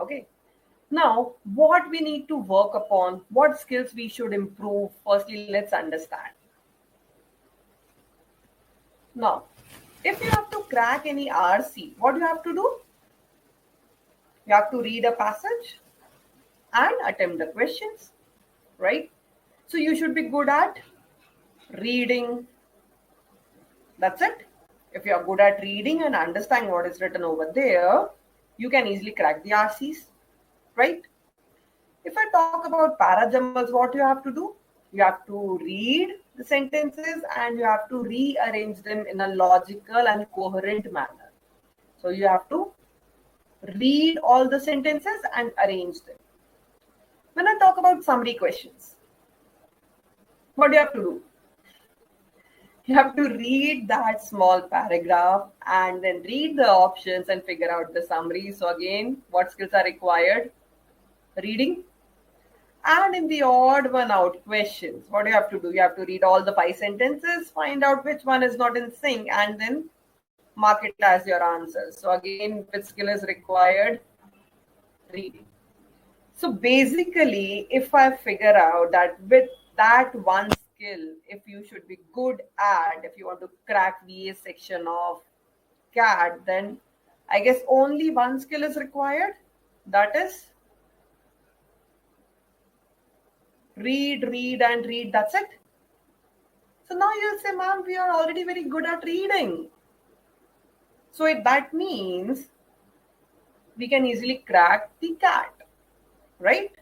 Okay. Now, what we need to work upon, what skills we should improve. Firstly, let's understand. Now, if you have to crack any RC, what do you have to do? You have to read a passage and attempt the questions, right? So you should be good at reading. That's it. If you are good at reading and understanding what is written over there, you can easily crack the RCs, right? If I talk about parajumbles, what you have to do? You have to read the sentences and you have to rearrange them in a logical and coherent manner. So you have to read all the sentences and arrange them. When I talk about summary questions, what do you have to do? You have to read that small paragraph and then read the options and figure out the summary. So again, what skills are required? Reading. And in the odd one out questions, what do you have to do? You have to read all the 5 sentences, find out which one is not in sync, and then mark it as your answer. So again, which skill is required? Reading. So basically, if I figure out that with that one skill, if you should be good at, if you want to crack VA section of CAT, then I guess only one skill is required. That is read, and read. That's it. So now you'll say, ma'am, we are already very good at reading. So that means we can easily crack the CAT, right?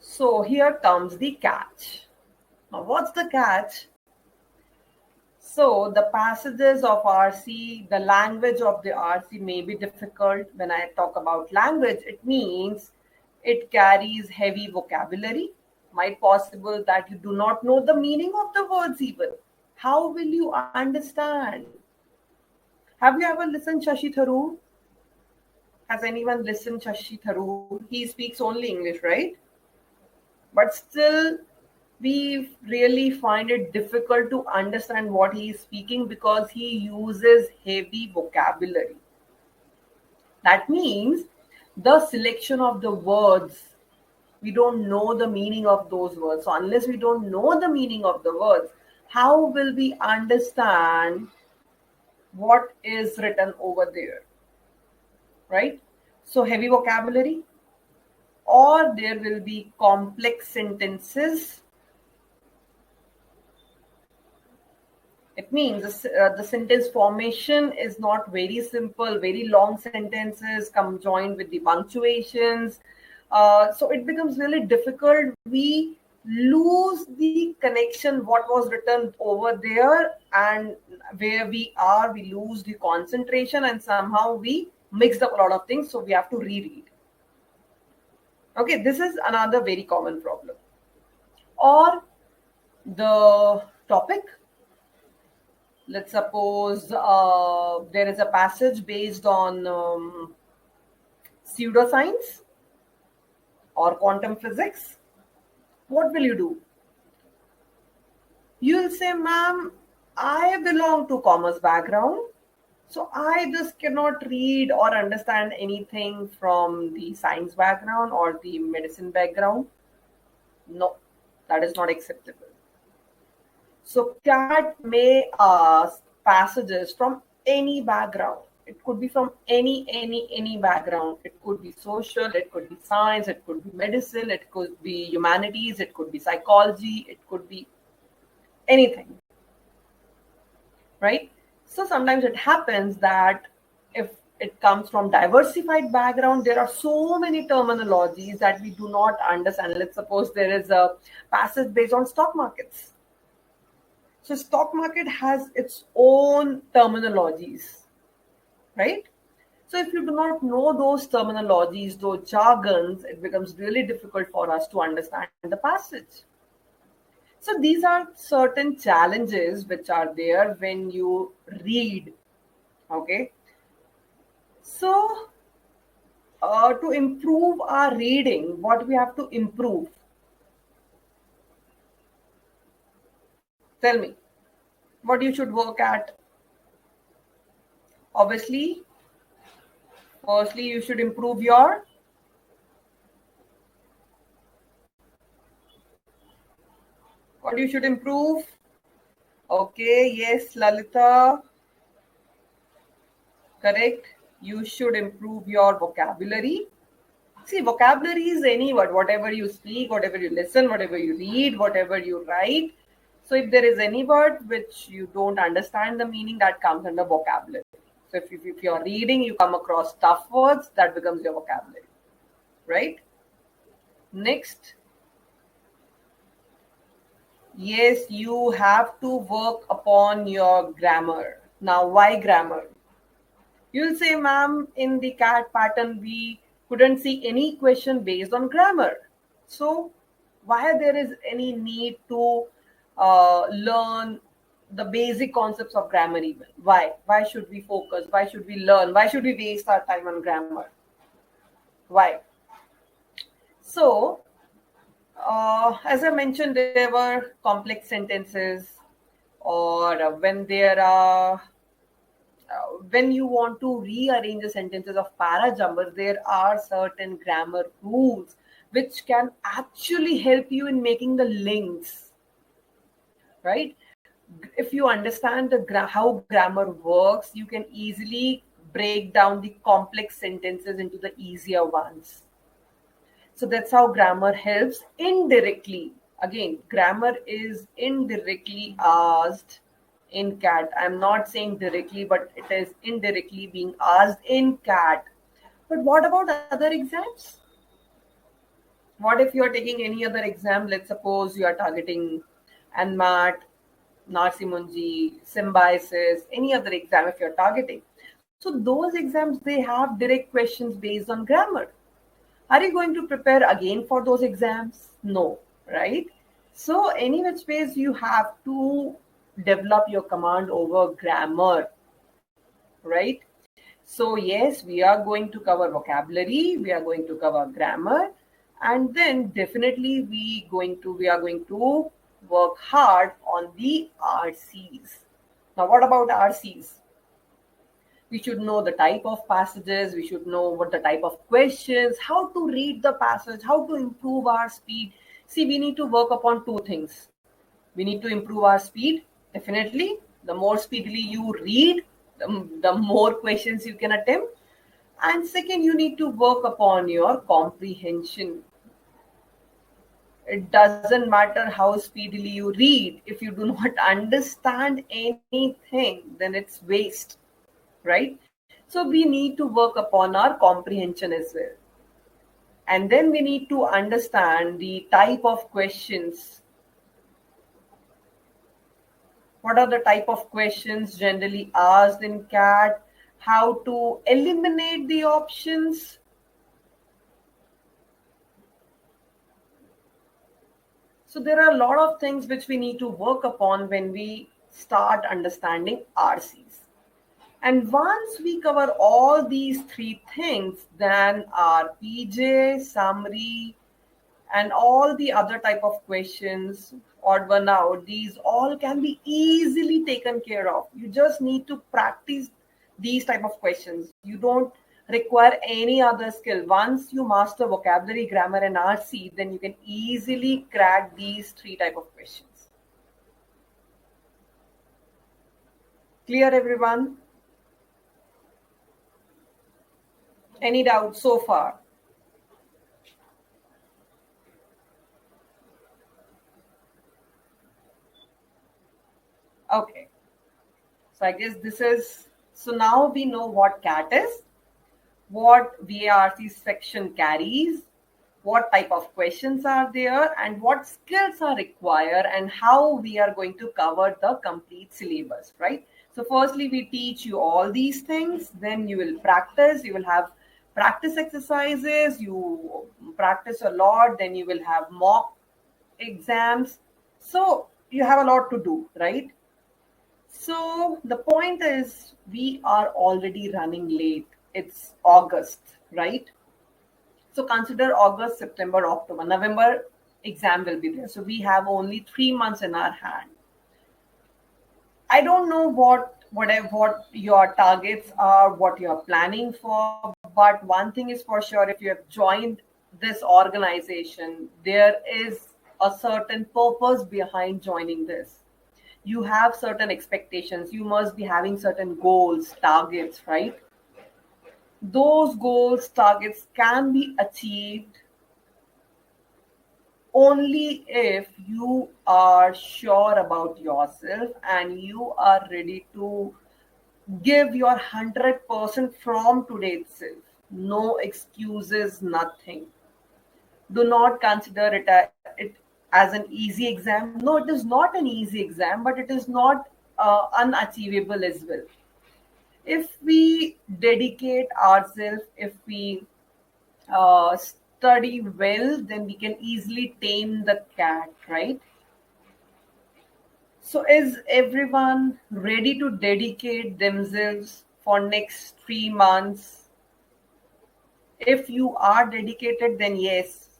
So here comes the catch. Now, what's the catch? So the passages of RC, the language of the RC may be difficult. When I talk about language, it means it carries heavy vocabulary. Might possible that you do not know the meaning of the words even. How will you understand? Have you ever listened Shashi Tharoor? Has anyone listened Shashi Tharoor? He speaks only English, right? But still, we really find it difficult to understand what he is speaking because he uses heavy vocabulary. That means the selection of the words, we don't know the meaning of those words. So unless we don't know the meaning of the words, how will we understand what is written over there, right? So heavy vocabulary, or there will be complex sentences. It means the sentence formation is not very simple, very long sentences come joined with the punctuations. So it becomes really difficult. We lose the connection, what was written over there and where we are, we lose the concentration and somehow we mixed up a lot of things. So we have to reread. Okay, this is another very common problem. Or the topic. Let's suppose there is a passage based on pseudoscience or quantum physics. What will you do? You'll say, ma'am, I belong to commerce background. So I just cannot read or understand anything from the science background or the medicine background. No, that is not acceptable. So CAT may ask passages from any background. It could be from any background. It could be social, it could be science, it could be medicine, it could be humanities, it could be psychology, it could be anything, right? So sometimes it happens that if it comes from diversified background, there are so many terminologies that we do not understand. Let's suppose there is a passage based on stock markets. So stock market has its own terminologies, right? So if you do not know those terminologies, those jargons, it becomes really difficult for us to understand the passage. So these are certain challenges which are there when you read. Okay. So to improve our reading, what we have to improve? Tell me, what you should work at? Obviously, Firstly, you should improve your what you should improve. Okay, yes, Lalita, correct. You should improve your vocabulary. See, vocabulary is any word, whatever you speak, whatever you listen, whatever you read, whatever you write. So, if there is any word which you don't understand the meaning, that comes under vocabulary. So, if you're reading, you come across tough words, that becomes your vocabulary, right? Next, yes, you have to work upon your grammar. Now, why grammar? You'll say, ma'am, in the CAT pattern, we couldn't see any question based on grammar. So, why there is any need to learn the basic concepts of grammar even? Why? Why should we focus? Why should we learn? Why should we waste our time on grammar? Why? So, as I mentioned, there were complex sentences, or when you want to rearrange the sentences of parajumbers, there are certain grammar rules which can actually help you in making the links, right? If you understand how grammar works, you can easily break down the complex sentences into the easier ones. So that's how grammar helps indirectly. Again, grammar is indirectly asked in CAT. I'm not saying directly, but it is indirectly being asked in CAT. But what about other exams? What if you're taking any other exam? Let's suppose you are targeting ANMAT, Narsimunji, Symbiosis, any other exam if you're targeting. So those exams, they have direct questions based on grammar. Are you going to prepare again for those exams? No, right? So, any which ways you have to develop your command over grammar, right? So, yes, we are going to cover vocabulary, we are going to cover grammar, and then definitely we are going to work hard on the RCs. Now, what about RCs? We should know the type of passages, we should know what the type of questions, how to read the passage, how to improve our speed. See, we need to work upon two things. We need to improve our speed, definitely. The more speedily you read, the more questions you can attempt. And second, you need to work upon your comprehension. It doesn't matter how speedily you read. If you do not understand anything, then it's waste, right? So we need to work upon our comprehension as well. And then we need to understand the type of questions. What are the type of questions generally asked in CAT? How to eliminate the options. So there are a lot of things which we need to work upon when we start understanding RCs. And once we cover all these three things, then our PJ, summary, and all the other type of questions, odd one out, these all can be easily taken care of. You just need to practice these type of questions. You don't require any other skill. Once you master vocabulary, grammar, and RC, then you can easily crack these three type of questions. Clear, everyone? Any doubts so far? Okay. So I guess so now we know what CAT is, what VARC section carries, what type of questions are there, and what skills are required, and how we are going to cover the complete syllabus, right? So firstly, we teach you all these things, then you will practice, you will have practice exercises, you practice a lot, then you will have mock exams. So you have a lot to do, right? So the point is, we are already running late. It's August, right? So consider August, September, October, November exam will be there. So we have only 3 months in our hand. I don't know what whatever what your targets are, what you're planning for. But one thing is for sure, if you have joined this organization, there is a certain purpose behind joining this. You have certain expectations, you must be having certain goals, targets, right? Those goals, targets can be achieved only if you are sure about yourself and you are ready to give your 100% from today itself. No excuses, nothing. Do not consider it as an easy exam. No, it is not an easy exam, but it is not unachievable as well. If we dedicate ourselves, if we study well, then we can easily tame the cat, right? So is everyone ready to dedicate themselves for next 3 months? If you are dedicated, then yes,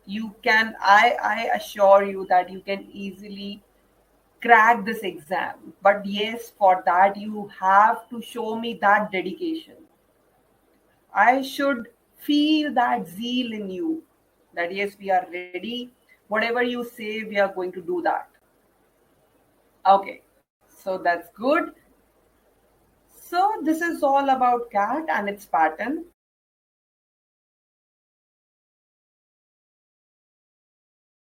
you can. I assure you that you can easily crack this exam. But yes, for that you have to show me that dedication. I should feel that zeal in you that yes, we are ready. Whatever you say, we are going to do that. Okay, so that's good. So this is all about cat and its pattern.